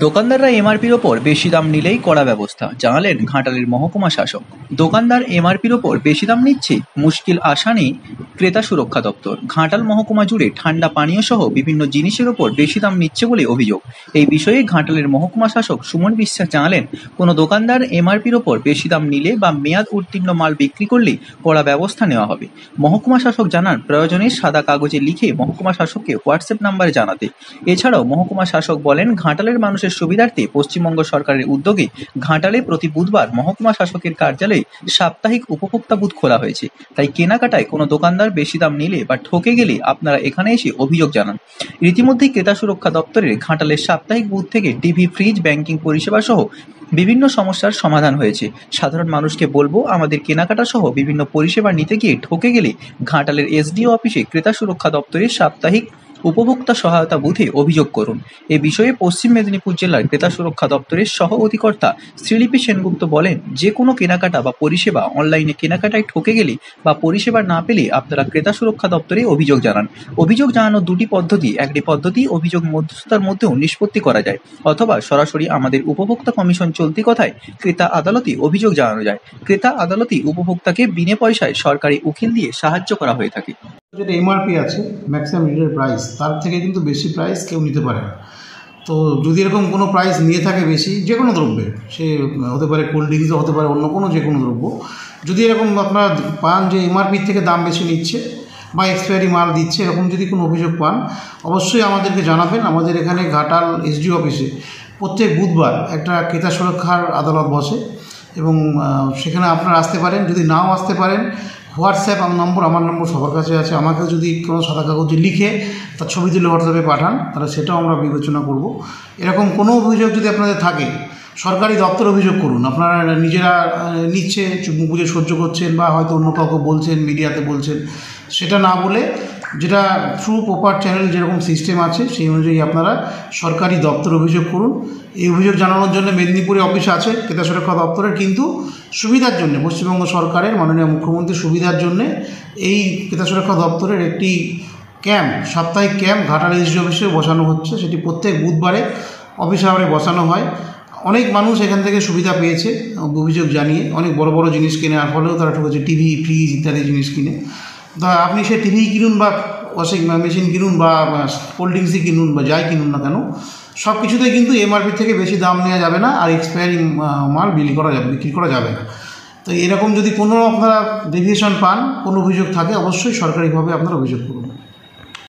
দোকানদাররা এমআরপির ওপর বেশি দাম নিলেই কড়া ব্যবস্থা, জানালেন ঘাটালের মহকুমা শাসক। দোকানদার এমআরপির ওপর বেশি দাম নিচ্ছে, মুশকিল আশা নেই ক্রেতা সুরক্ষা দপ্তর। ঘাটাল মহকুমা জুড়ে ঠান্ডা পানীয় সহ বিভিন্ন জিনিসের ওপর বেশি দাম নিচ্ছে বলে অভিযোগ। এই বিষয়ে ঘাটালের মহকুমা শাসক সুমন বিশ্বাস জানালেন, কোনো দোকানদার এমআরপির ওপর বেশি দাম নিলে বা মেয়াদ উত্তীর্ণ মাল বিক্রি করলে কড়া ব্যবস্থা নেওয়া হবে। মহকুমা শাসক জানান, প্রয়োজনে সাদা কাগজে লিখে মহকুমা শাসককে হোয়াটসঅ্যাপ নাম্বারে জানাতে। এছাড়াও মহকুমা শাসক বলেন, ঘাটালের মানুষের সুবিধার্থে পশ্চিমবঙ্গ সরকারের উদ্যোগে ঘাটালে প্রতি বুধবার মহকুমা শাসকের কার্যালয়ে সাপ্তাহিক উপভোক্তা বুথ খোলা হয়েছে। তাই কেনাকাটায় কোনো দোকানদার বেশি দাম নিলে বা ঠকে গেলে আপনারা এখানে এসে অভিযোগ জানান। রীতিমধ্যেই ক্রেতা সুরক্ষা দপ্তরের ঘাটালের সাপ্তাহিক বুথ থেকে টিভি, ফ্রিজ, ব্যাংকিং পরিষেবা সহ বিভিন্ন সমস্যার সমাধান হয়েছে। সাধারণ মানুষকে বলবো, আমাদের কেনাকাটা সহ বিভিন্ন পরিষেবা নিতে গিয়ে ঠকে গেলে ঘাটালের এসডিও অফিসে ক্রেতা সুরক্ষা দপ্তরের সাপ্তাহিক উপভোক্তা সহায়তা বুথে অভিযোগ করুন। এ বিষয়ে পশ্চিম মেদিনীপুর জেলার ক্রেতা সুরক্ষা দপ্তরের সহ অধিকর্তা শ্রীলিপি সেনগুপ্ত বলেন, যে কোনো কেনাকাটা বা পরিষেবা অনলাইনে কেনাকাটায় ঠকে গেলে বা পরিষেবা না পেলে আপনারা ক্রেতা সুরক্ষা দপ্তরে অভিযোগ জানান। অভিযোগ জানানোর দুটি পদ্ধতি, একটি পদ্ধতি অভিযোগ মধ্যস্থতার মধ্যেও নিষ্পত্তি করা যায়, অথবা সরাসরি আমাদের উপভোক্তা কমিশন চলতি কথায় ক্রেতা আদালতে অভিযোগ জানানো যায়। ক্রেতা আদালতে উপভোক্তাকে বিনে পয়সায় সরকারি উকিল দিয়ে সাহায্য করা হয়ে থাকে। যেটা এমআরপি আছে, ম্যাক্সিমাম রিটেল প্রাইস, তার থেকে কিন্তু বেশি প্রাইস কেউ নিতে পারে না। তো যদি এরকম কোনো প্রাইস নিয়ে থাকে বেশি, যে কোনো দ্রব্যের, সে হতে পারে কোল্ড ড্রিঙ্কসও হতে পারে, অন্য কোনো যে কোনো দ্রব্য, যদি এরকম আপনারা পান যে এমআরপির থেকে দাম বেশি নিচ্ছে বা এক্সপায়ারি মাল দিচ্ছে, এরকম যদি কোনো অভিযোগ পান অবশ্যই আমাদেরকে জানাবেন। আমাদের এখানে ঘাটাল এসডিও অফিসে প্রত্যেক বুধবার একটা ক্রেতা সুরক্ষার আদালত বসে এবং সেখানে আপনারা আসতে পারেন। যদি নাও আসতে পারেন, হোয়াটসঅ্যাপ আমার নম্বর সবার কাছে আছে। আমাকে যদি কোনো সাদা কাগজে লিখে তার ছবি তুলে হোয়াটসঅ্যাপে পাঠান, তাহলে সেটাও আমরা বিবেচনা করব। এরকম কোনো অভিযোগ যদি আপনাদের থাকে, সরকারি দপ্তর অভিযোগ করুন। আপনারা নিজেরা নিচ্ছে, মুখ বুঝে সহ্য করছেন বা হয়তো অন্য কাউকে বলছেন, মিডিয়াতে বলছেন, সেটা না বলে যেটা থ্রু প্রপার চ্যানেল যেরকম সিস্টেম আছে সেই অনুযায়ী আপনারা সরকারি দপ্তর অভিযোগ করুন। এই অভিযোগ জানানোর জন্য মেদিনীপুরে অফিস আছে ক্রেতা সুরক্ষা দপ্তরের, কিন্তু সুবিধার জন্য পশ্চিমবঙ্গ সরকারের মাননীয় মুখ্যমন্ত্রীর সুবিধার জন্য এই ক্রেতা সুরক্ষা দপ্তরের একটি ক্যাম্প, সাপ্তাহিক ক্যাম্প ঘাটাল এসডি অফিসে বসানো হচ্ছে। সেটি প্রত্যেক বুধবারে অফিস আওয়ারে বসানো হয়। অনেক মানুষ এখান থেকে সুবিধা পেয়েছে অভিযোগ জানিয়ে। অনেক বড় বড় জিনিস কেনার ফলেও তারা ঠকেছে, টিভি, ফ্রিজ ইত্যাদি জিনিস কিনে। তা আপনি সে টিভি কিনুন বা ওয়াশিং মেশিন কিনুন বা কোল্ড ড্রিঙ্কসই কিনুন বা যাই কিনুন না কেন, সব কিছুতেই কিন্তু এমআরপি থেকে বেশি দাম নেওয়া যাবে না, আর এক্সপায়ারি মাল বিক্রি করা যাবে না। তো এরকম যদি কোনো আপনারা ডেভিয়েশন পান, কোনো অভিযোগ থাকে, অবশ্যই সরকারিভাবে আপনারা অভিযোগ করুন।